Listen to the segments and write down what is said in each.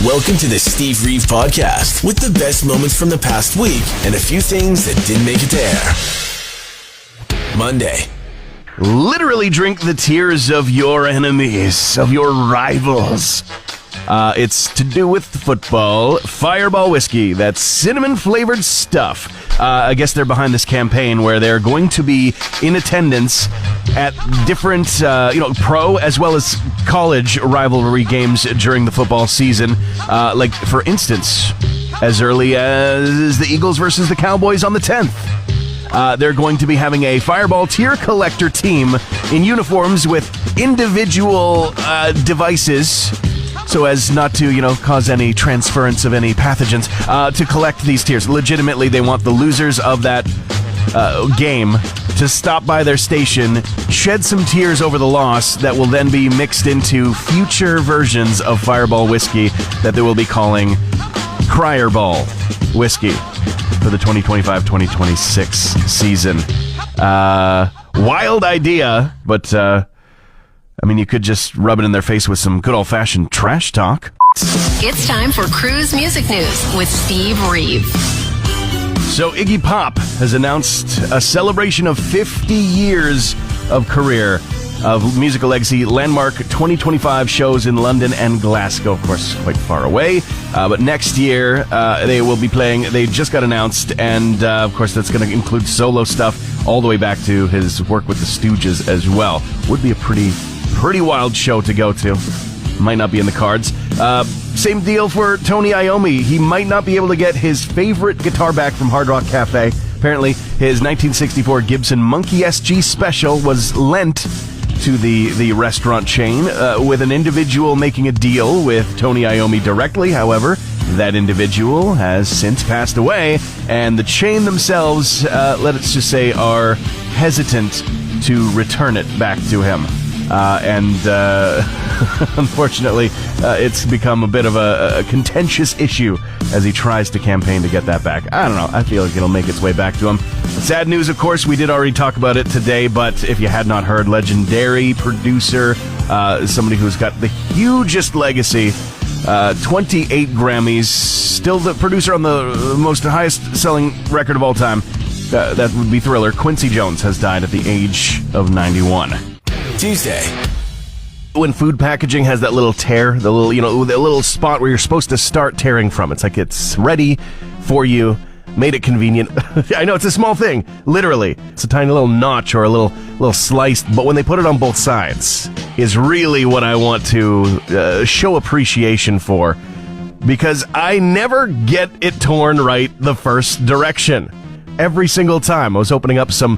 Welcome to the Steve Reeve Podcast with the best moments from the past week and a few things that didn't make it to air. Monday. Literally drink the tears of your enemies, of your rivals. It's to do with football. Fireball whiskey, that cinnamon-flavored stuff. I guess they're behind this campaign where they're going to be in attendance at different, pro as well as college rivalry games during the football season. Like, for instance, as early as the Eagles versus the Cowboys on the 10th. They're going to be having a Fireball tear collector team in uniforms with individual devices so as not to, cause any transference of any pathogens, to collect these tears. Legitimately, they want the losers of that game to stop by their station, shed some tears over the loss that will then be mixed into future versions of Fireball whiskey that they will be calling Cryerball whiskey for the 2025-2026 season. Wild idea, but you could just rub it in their face with some good old-fashioned trash talk. It's time for Cruz Music News with Steve Reeve. So Iggy Pop has announced a celebration of 50 years of career of musical legacy, landmark 2025 shows in London and Glasgow, of course, quite far away. But next year, they will be playing, they just got announced, and of course that's going to include solo stuff all the way back to his work with the Stooges as well. Would be a pretty wild show to go to. Might not be in the cards. Same deal for Tony Iommi. He might not be able to get his favorite guitar back from Hard Rock Cafe. Apparently, his 1964 Gibson Monkey SG Special was lent to the restaurant chain, with an individual making a deal with Tony Iommi directly. However, that individual has since passed away, and the chain themselves, let's just say, are hesitant to return it back to him. Unfortunately, it's become a bit of a contentious issue as he tries to campaign to get that back. I don't know. I feel like it'll make its way back to him. Sad news, of course, we did already talk about it today, but if you had not heard, legendary producer, somebody who's got the hugest legacy, 28 Grammys, still the producer on the most highest-selling record of all time, that would be Thriller. Quincy Jones has died at the age of 91. Tuesday. When food packaging has that little tear, the little spot where you're supposed to start tearing from, it's like it's ready for you, made it convenient. I know it's a small thing, literally. It's a tiny little notch or a little slice, but when they put it on both sides is really what I want to show appreciation for, because I never get it torn right the first direction. Every single time. I was opening up some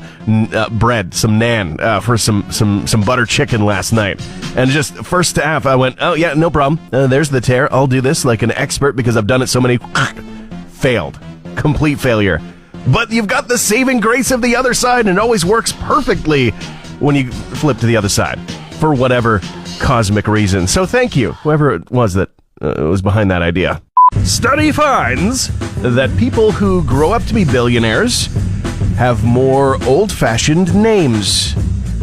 bread, some naan, for some butter chicken last night. And just first half, I went, oh yeah, no problem. There's the tear. I'll do this like an expert because I've done it so many. Failed. Complete failure. But you've got the saving grace of the other side, and it always works perfectly when you flip to the other side for whatever cosmic reason. So thank you, whoever it was that was behind that idea. Study finds that people who grow up to be billionaires have more old-fashioned names,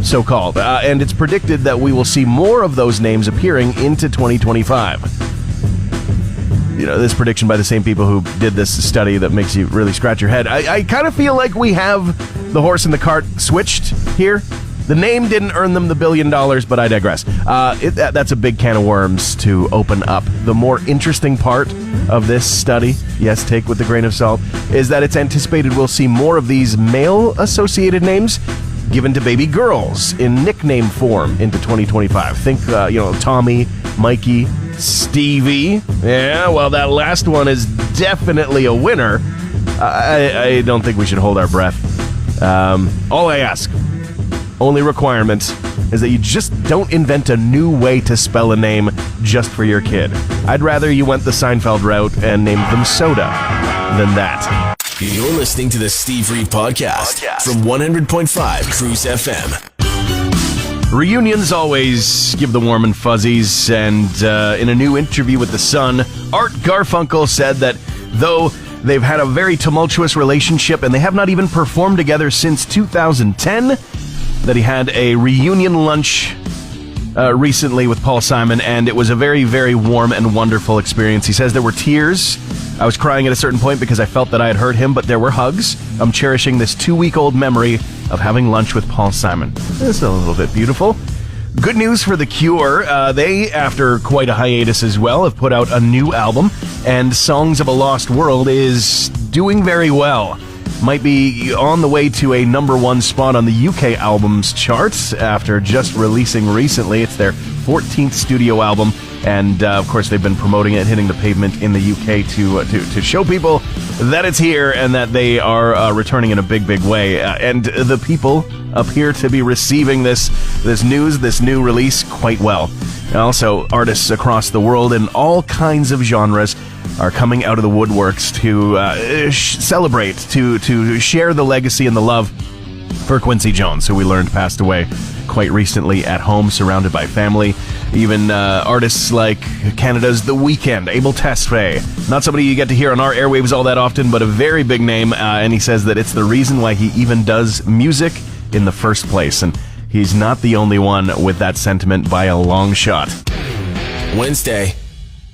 so-called. And it's predicted that we will see more of those names appearing into 2025. This prediction by the same people who did this study that makes you really scratch your head. I kind of feel like we have the horse and the cart switched here. The name didn't earn them the $1 billion, but I digress. That's a big can of worms to open up. The more interesting part of this study, yes, take with a grain of salt, is that it's anticipated we'll see more of these male-associated names given to baby girls in nickname form into 2025. Think, Tommy, Mikey, Stevie. Yeah, well, that last one is definitely a winner. I don't think we should hold our breath. All I ask, only requirement, is that you just don't invent a new way to spell a name just for your kid. I'd rather you went the Seinfeld route and named them Soda than that. You're listening to the Steve Reeve Podcast from 100.5 Cruz FM. Reunions always give the warm and fuzzies, and in a new interview with The Sun, Art Garfunkel said that though they've had a very tumultuous relationship and they have not even performed together since 2010, that he had a reunion lunch recently with Paul Simon, and it was a very, very warm and wonderful experience. He says there were tears. I was crying at a certain point because I felt that I had hurt him, but there were hugs. I'm cherishing this 2-week-old memory of having lunch with Paul Simon. It's a little bit beautiful. Good news for The Cure. They, after quite a hiatus as well, have put out a new album, and Songs of a Lost World is doing very well. Might be on the way to a #1 spot on the UK albums chart after just releasing recently. It's their 14th studio album, and of course they've been promoting it, hitting the pavement in the UK to show people that it's here and that they are returning in a big, big way. And the people appear to be receiving this news, this new release, quite well. And also, artists across the world in all kinds of genres are coming out of the woodworks to celebrate, to share the legacy and the love for Quincy Jones, who we learned passed away quite recently at home, surrounded by family. Even artists like Canada's The Weeknd, Abel Tesfaye. Not somebody you get to hear on our airwaves all that often, but a very big name, and he says that it's the reason why he even does music in the first place. And he's not the only one with that sentiment by a long shot. Wednesday.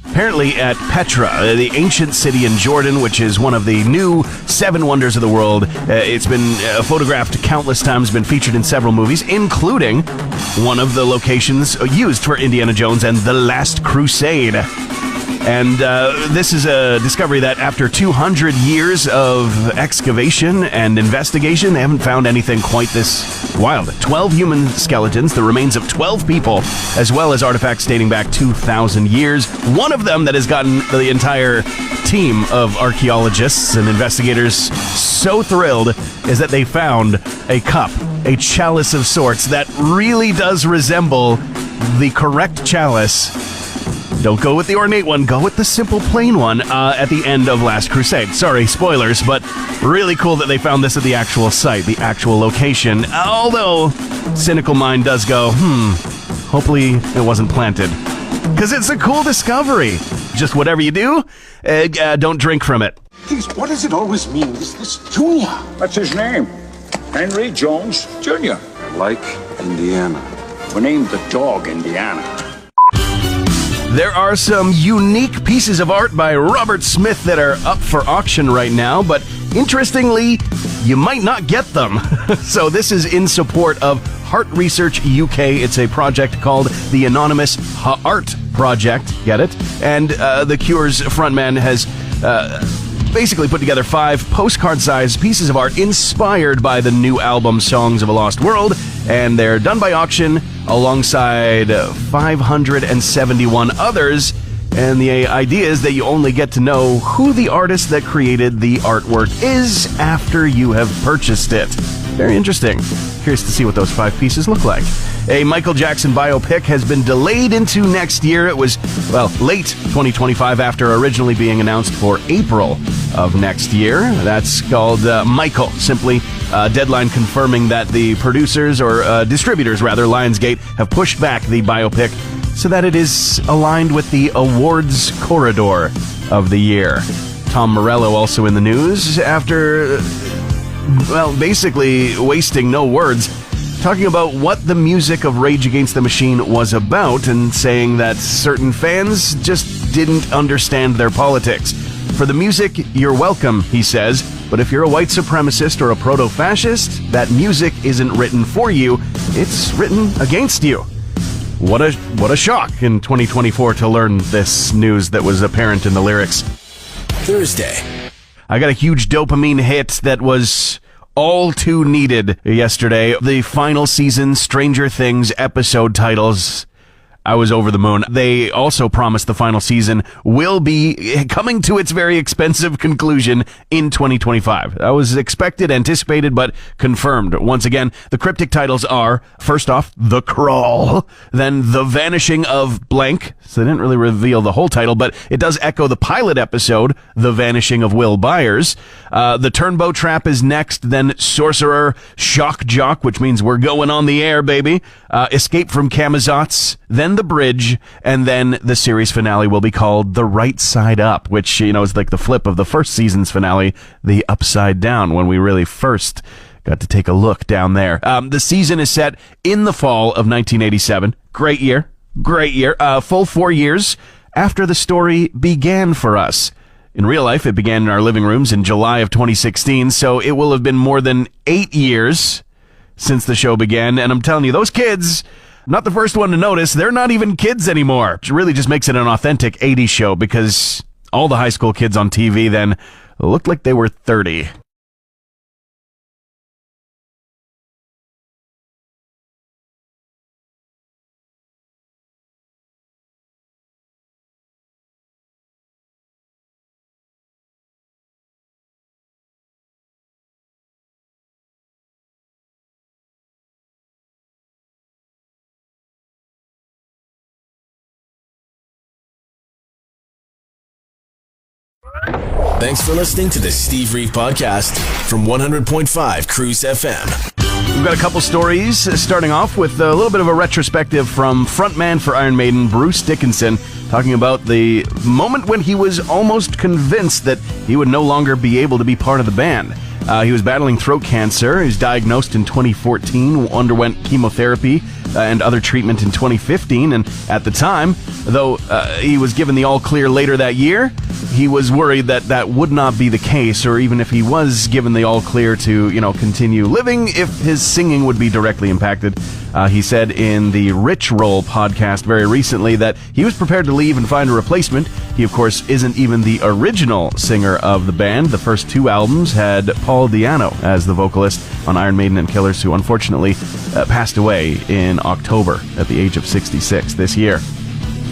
Apparently at Petra, the ancient city in Jordan, which is one of the new 7 wonders of the world. It's been photographed countless times, been featured in several movies, including one of the locations used for Indiana Jones and The Last Crusade. And this is a discovery that after 200 years of excavation and investigation, they haven't found anything quite this wild. 12 human skeletons, the remains of 12 people, as well as artifacts dating back 2,000 years. One of them that has gotten the entire team of archaeologists and investigators so thrilled is that they found a cup, a chalice of sorts that really does resemble the correct chalice. Don't go with the ornate one, go with the simple plain one at the end of Last Crusade. Sorry, spoilers, but really cool that they found this at the actual site, the actual location. Although, cynical mind does go, hopefully it wasn't planted. Because it's a cool discovery. Just whatever you do, don't drink from it. Please, what does it always mean? This Junior? That's his name. Henry Jones Jr. Like Indiana. We named the dog Indiana. There are some unique pieces of art by Robert Smith that are up for auction right now, but interestingly, you might not get them. So this is in support of Heart Research UK. It's a project called the Anonymous Art Project. Get it? And The Cure's frontman has basically put together 5 postcard-sized pieces of art inspired by the new album Songs of a Lost World, and they're done by auction alongside 571 others. And the idea is that you only get to know who the artist that created the artwork is after you have purchased it. Very interesting. Curious to see what those 5 pieces look like. A Michael Jackson biopic has been delayed into next year. It was, late 2025 after originally being announced for April of next year. That's called Michael. Simply deadline confirming that the producers, or distributors rather, Lionsgate, have pushed back the biopic so that it is aligned with the awards corridor of the year. Tom Morello also in the news after, basically wasting no words, talking about what the music of Rage Against the Machine was about and saying that certain fans just didn't understand their politics. For the music, you're welcome, he says, but if you're a white supremacist or a proto-fascist, that music isn't written for you, it's written against you. What a shock in 2024 to learn this news that was apparent in the lyrics. Thursday. I got a huge dopamine hit that was all too needed yesterday. The final season Stranger Things episode titles. I was over the moon. They also promised the final season will be coming to its very expensive conclusion in 2025. That was expected, anticipated, but confirmed. Once again, the cryptic titles are, first off, The Crawl, then The Vanishing of Blank. So they didn't really reveal the whole title, but it does echo the pilot episode, The Vanishing of Will Byers. The Turnbow Trap is next, then Sorcerer, Shock Jock, which means we're going on the air, baby. Escape from Camazotz, then The Bridge, and then the series finale will be called The Right Side Up, which, is like the flip of the first season's finale, The Upside Down, when we really first got to take a look down there. The season is set in the fall of 1987. Great year. Full 4 years after the story began for us. In real life, it began in our living rooms in July of 2016, so it will have been more than 8 years since the show began. And I'm telling you, those kids, not the first one to notice, they're not even kids anymore. It really just makes it an authentic 80s show because all the high school kids on TV then looked like they were 30. Thanks for listening to the Steve Reeve Podcast from 100.5 Cruz FM. We've got a couple stories, starting off with a little bit of a retrospective from frontman for Iron Maiden, Bruce Dickinson, talking about the moment when he was almost convinced that he would no longer be able to be part of the band. He was battling throat cancer. He was diagnosed in 2014, underwent chemotherapy and other treatment in 2015, and at the time, though he was given the all clear later that year, he was worried that that would not be the case, or even if he was given the all clear to, continue living, if his singing would be directly impacted. He said in the Rich Roll podcast very recently that he was prepared to leave and find a replacement. He, of course, isn't even the original singer of the band. The first 2 albums had Paul Di'Anno as the vocalist on Iron Maiden and Killers, who unfortunately passed away in October at the age of 66 this year.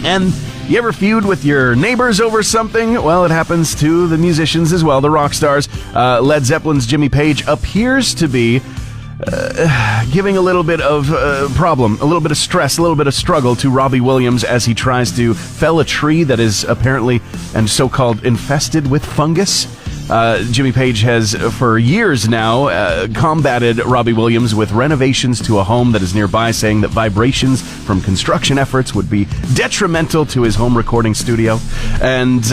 And you ever feud with your neighbors over something? Well, it happens to the musicians as well, the rock stars. Led Zeppelin's Jimmy Page appears to be giving a little bit of problem, a little bit of stress, a little bit of struggle to Robbie Williams as he tries to fell a tree that is apparently and so-called infested with fungus. Jimmy Page has, for years now, combated Robbie Williams with renovations to a home that is nearby, saying that vibrations from construction efforts would be detrimental to his home recording studio. And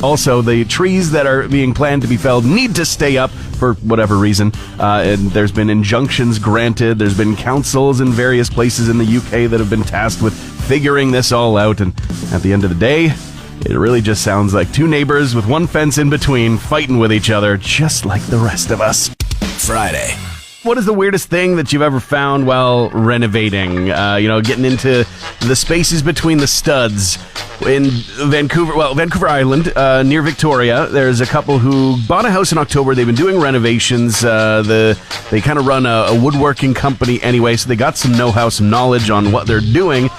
also, the trees that are being planned to be felled need to stay up for whatever reason. And there's been injunctions granted. There's been councils in various places in the UK that have been tasked with figuring this all out. And at the end of the day, it really just sounds like 2 neighbors with 1 fence in between fighting with each other, just like the rest of us. Friday. What is the weirdest thing that you've ever found while renovating? Getting into the spaces between the studs. In Vancouver Island, near Victoria, there's a couple who bought a house in October. They've been doing renovations. They kind of run a woodworking company anyway, so they got some know-how, some knowledge on what they're doing.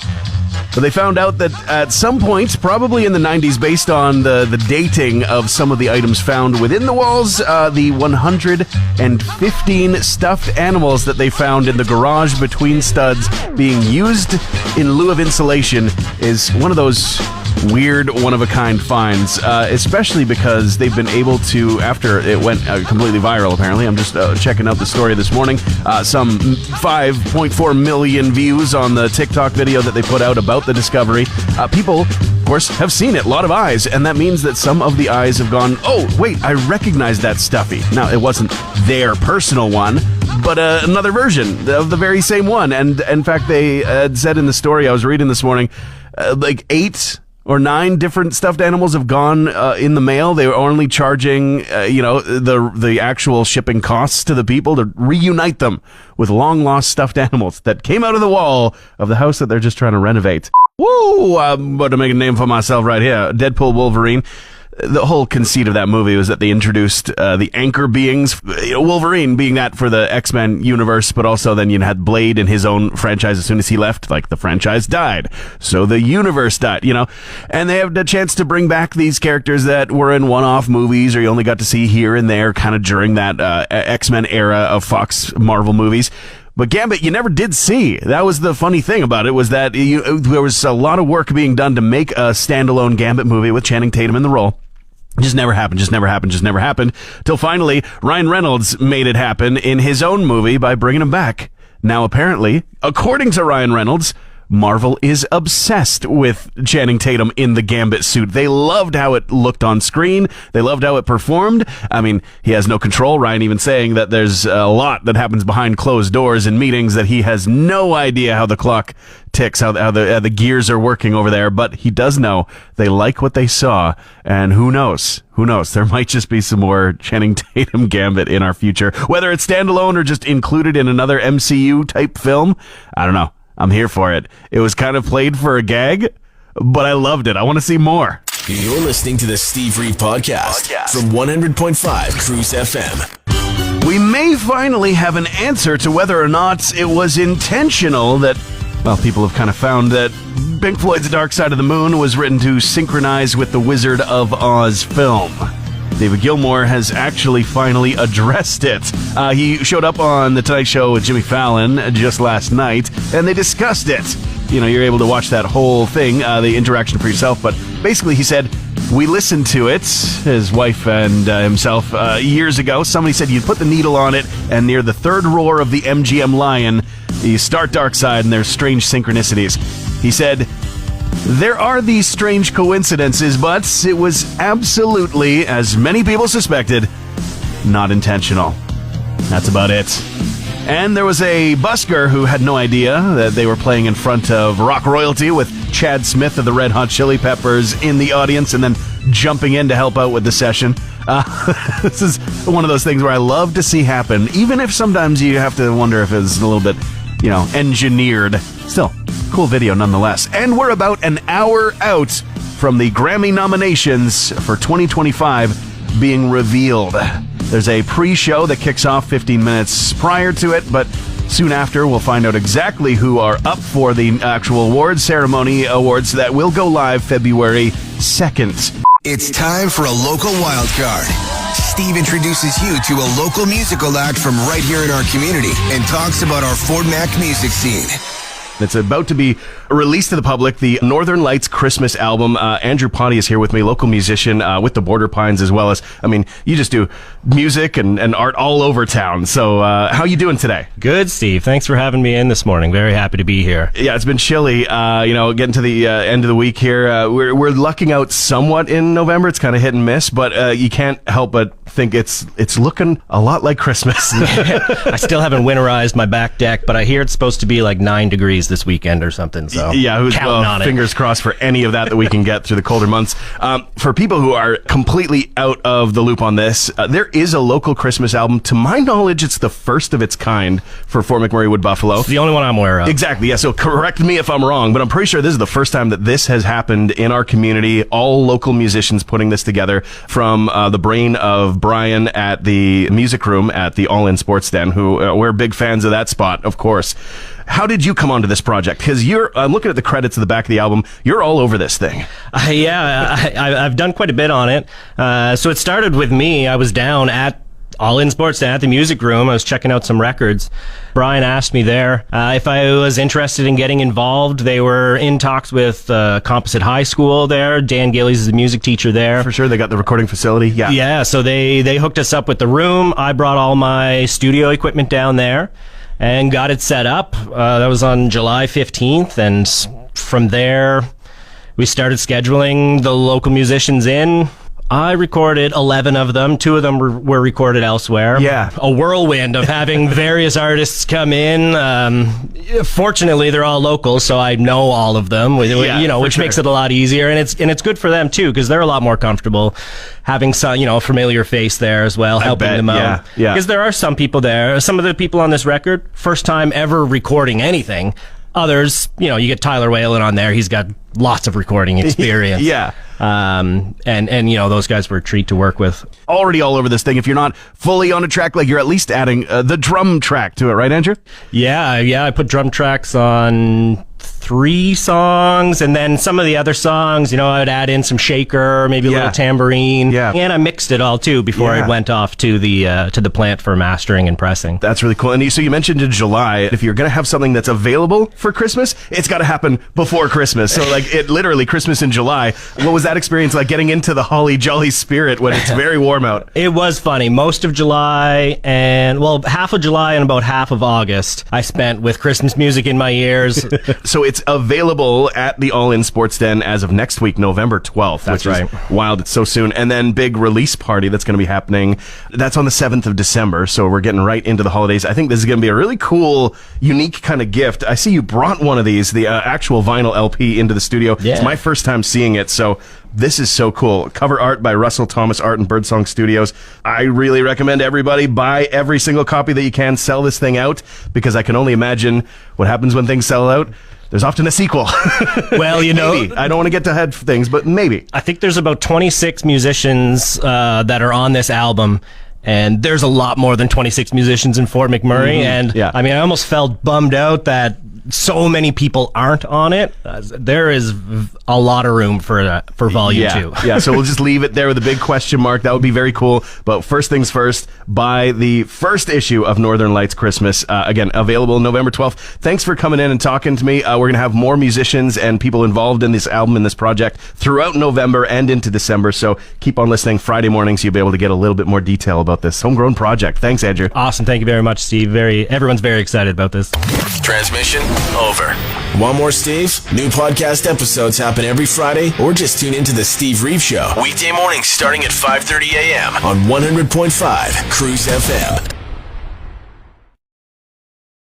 But they found out that at some point, probably in the 90s, based on the dating of some of the items found within the walls, the 115 stuffed animals that they found in the garage between studs being used in lieu of insulation is one of those weird, one-of-a-kind finds, especially because they've been able to, after it went completely viral, apparently. I'm just checking out the story this morning. Some 5.4 million views on the TikTok video that they put out about the discovery. People, of course, have seen it. A lot of eyes, and that means that some of the eyes have gone, oh, wait, I recognize that Stuffy. Now, it wasn't their personal one, but another version of the very same one. And, in fact, they had said in the story I was reading this morning, 8 or 9 different stuffed animals have gone in the mail. They were only charging, the actual shipping costs to the people to reunite them with long-lost stuffed animals that came out of the wall of the house that they're just trying to renovate. Woo! I'm about to make a name for myself right here. Deadpool Wolverine. The whole conceit of that movie was that they introduced the anchor beings, Wolverine being that for the X-Men universe, but also then you had Blade in his own franchise. As soon as he left, like, the franchise died. So the universe died, And they have the chance to bring back these characters that were in one-off movies or you only got to see here and there kind of during that X-Men era of Fox Marvel movies. But Gambit, you never did see. That was the funny thing about it, was that there was a lot of work being done to make a standalone Gambit movie with Channing Tatum in the role. Just never happened. Till finally, Ryan Reynolds made it happen in his own movie by bringing him back. Now, apparently, according to Ryan Reynolds, Marvel is obsessed with Channing Tatum in the Gambit suit. They loved how it looked on screen. They loved how it performed. I mean, he has no control. Ryan even saying that there's a lot that happens behind closed doors in meetings that he has no idea how the clock ticks, how the gears are working over there. But he does know they like what they saw. And who knows? Who knows? There might just be some more Channing Tatum Gambit in our future. Whether it's standalone or just included in another MCU type film, I don't know. I'm here for it. It was kind of played for a gag, but I loved it. I want to see more. You're listening to the Steve Reeve Podcast from 100.5 Cruz FM. We may finally have an answer to whether or not it was intentional that, well, people have kind of found that Pink Floyd's Dark Side of the Moon was written to synchronize with the Wizard of Oz film. David Gilmour has actually finally addressed it. He showed up on The Tonight Show with Jimmy Fallon just last night, and they discussed it. You know, you're able to watch that whole thing, the interaction for yourself, but basically he said, we listened to it, his wife and himself, years ago. Somebody said you put the needle on it, and near the third roar of the MGM Lion, you start Dark Side, and there's strange synchronicities. He said, there are these strange coincidences, but it was absolutely, as many people suspected, not intentional. That's about it. And there was a busker who had no idea that they were playing in front of rock royalty with Chad Smith of the Red Hot Chili Peppers in the audience and then jumping in to help out with the session. This is one of those things where I love to see happen, even if sometimes you have to wonder if it's a little bit, engineered. Still, cool video nonetheless. And we're about an hour out from the Grammy nominations for 2025 being revealed. There's a pre-show that kicks off 15 minutes prior to it, but soon after we'll find out exactly who are up for the actual awards ceremony awards that will go live February 2nd. It's time for a local wild card. Steve introduces you to a local musical act from right here in our community and talks about our Fort Mac music scene. It's about to be released to the public, the Northern Lights Christmas album. Andrew Pottie is here with me, local musician with the Border Pines, as well as, you just do music and art all over town. So how you doing today? Good, Steve. Thanks for having me in this morning. Very happy to be here. Yeah, it's been chilly, getting to the end of the week here. We're lucking out somewhat in November. It's kind of hit and miss, but you can't help but think it's looking a lot like Christmas. I still haven't winterized my back deck, but I hear it's supposed to be like 9 degrees this weekend or something. So yeah, fingers crossed for any of that we can get through the colder months. For people who are completely out of the loop on this, there is a local Christmas album. To my knowledge, it's the first of its kind for Fort McMurray Wood Buffalo. It's the only one I'm aware of. Exactly. Yeah. So correct me if I'm wrong, but I'm pretty sure this is the first time that this has happened in our community. All local musicians putting this together, from the brain of Brian at the music room at the All In Sports Den, who we're big fans of that spot, of course. How did you come onto this project? Because I'm looking at the credits at the back of the album. You're all over this thing. I've done quite a bit on it. So it started with me. I was down at All In Sports at the music room. I was checking out some records. Brian asked me there if I was interested in getting involved. They were in talks with Composite High School there. Dan Gillies is the music teacher there. For sure, they got the recording facility. Yeah. Yeah, so they hooked us up with the room. I brought all my studio equipment down there and got it set up. That was on July 15th, and from there, we started scheduling the local musicians in. I recorded 11 of them. 2 of them were recorded elsewhere. Yeah. A whirlwind of having various artists come in. Fortunately, they're all local, so I know all of them, which makes it a lot easier. And it's good for them, too, because they're a lot more comfortable having some, a familiar face there as well, helping them out. Yeah. Because there are some people there. Some of the people on this record, first time ever recording anything. Others, you get Tyler Whalen on there. He's got lots of recording experience. Yeah. And those guys were a treat to work with. Already all over this thing. If you're not fully on a track, like, you're at least adding the drum track to it, right, Andrew? Yeah. I put drum tracks on 3 songs, and then some of the other songs, I'd add in some shaker, maybe a little tambourine. Yeah. And I mixed it all too before it went off to the plant for mastering and pressing. That's really cool. And so you mentioned in July, if you're going to have something that's available for Christmas, it's got to happen before Christmas. So literally Christmas in July. What was that experience like, getting into the holly jolly spirit when it's very warm out? It was funny. Most of July half of July and about half of August I spent with Christmas music in my ears. So it's it's available at the All In Sports Den as of next week, November 12th. That's which right. Is wild. It's so soon. And then big release party that's going to be happening. That's on the 7th of December. So we're getting right into the holidays. I think this is going to be a really cool, unique kind of gift. I see you brought one of these, the actual vinyl LP, into the studio. Yeah. It's my first time seeing it. So this is so cool. Cover art by Russell Thomas Art and Birdsong Studios. I really recommend everybody buy every single copy that you can. Sell this thing out, because I can only imagine what happens when things sell out. There's often a sequel. Well, you know, maybe. I don't want to get to head things, but maybe. I think there's about 26 musicians that are on this album. And there's a lot more than 26 musicians in Fort McMurray. And Yeah. I mean, I almost felt bummed out that so many people aren't on it. There is a lot of room for volume 2. Yeah, so we'll just leave it there with a big question mark. That would be very cool. But first things first, buy the first issue of Northern Lights Christmas. Again, available November 12th. Thanks for coming in and talking to me. We're going to have more musicians and people involved in this album and this project throughout November and into December. So keep on listening. Friday mornings, you'll be able to get a little bit more detail about this homegrown project. Thanks, Andrew. Awesome. Thank you very much, Steve. Everyone's very excited about this. Transmission over. Want more Steve? New podcast episodes happen every Friday, or just tune into the Steve Reeve Show. Weekday mornings starting at 5:30 a.m. on 100.5 Cruz FM.